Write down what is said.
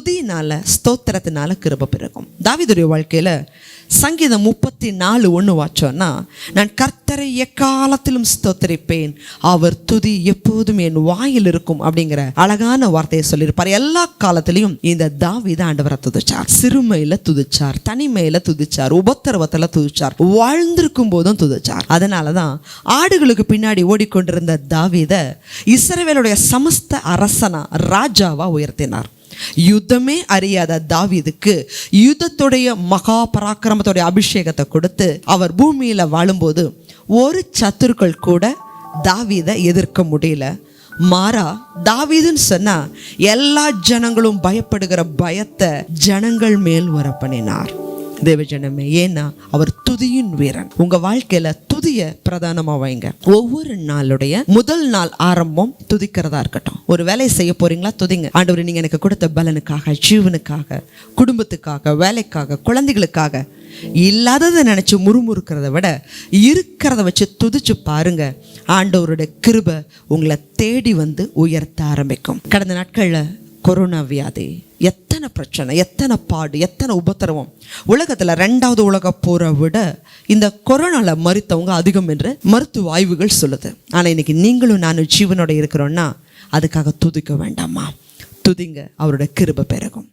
துதியினால ஸ்தோத்திரத்தினால கிருபை பெருகும். தாவீதுடைய வாழ்க்கையில சங்கீதம் 34:1 வாச்சோன்னா, நான் கர்த்தரை எக்காலத்திலும் ஸ்தோத்திரிப்பேன், அவர் துதி எப்போதும் என் வாயில் இருக்கும் அப்படிங்கிற அழகான வார்த்தையை சொல்லியிருப்பார். எல்லா காலத்திலையும் இந்த தாவீது ஆண்டவரை துதிச்சார். சிறுமையில துதிச்சார், தனிமையில துதிச்சார், உபத்திரவத்துல துதிச்சார், வாழ்ந்திருக்கும் போதும் துதிச்சார். அதனாலதான் ஆடுகளுக்கு பின்னாடி ஓடிக்கொண்டிருந்த தாவீதை இஸ்ரவேலுடைய சமஸ்த அரசனா ராஜாவா உயர்த்தினார். யுத்தமே அறியாத தாவீதுக்கு யுத்தத்துடைய மகா பராக்கிரமத்துடைய அபிஷேகத்தை கொடுத்து அவர் பூமியில வாழும்போது ஒரு சத்துருக்கள் கூட தாவீதை எதிர்க்க முடியல. மாறா தாவீதுன்னு சொன்னா எல்லா ஜனங்களும் பயப்படுகிற பயத்தை ஜனங்கள் மேல் வர பண்ணினார். தேவஜனமே, ஏன்னா அவர் துதியின் வீரன். உங்க வாழ்க்கையில துதிய பிரதானமா வைங்க. ஒவ்வொரு நாளுடைய முதல் நாள் ஆரம்பம் துதிக்கிறதா இருக்கட்டும். ஒரு வேலையை செய்ய போறீங்களா, துதிங்க. ஆண்டவரே, நீங்க எனக்கு கொடுத்த பலனுக்காக, ஜீவனுக்காக, குடும்பத்துக்காக, வேலைக்காக, குழந்தைகளுக்காக. இல்லாததை நினைச்சு முறுமுறுக்கிறத விட இருக்கிறத வச்சு துதிச்சு பாருங்க. ஆண்டவருடைய கிருபை உங்களை தேடி வந்து உயர்த்த ஆரம்பிக்கும். கடந்த நாட்கள்ல கொரோனா வியாதி, எத்தனை பிரச்சனை, எத்தனை பாடு, எத்தனை உபத்திரவம். உலகத்தில் 2வது உலக போரை விட இந்த கொரோனால மரித்தவங்க அதிகம் என்று மருத்துவ ஆய்வுகள் சொல்லுது. ஆனால் இன்னைக்கு நீங்களும் நானும் ஜீவனோட இருக்கிறோன்னா அதுக்காக துதிக்க வேண்டாமா? துதிங்க, அவரோட கிருபை பெருகும்.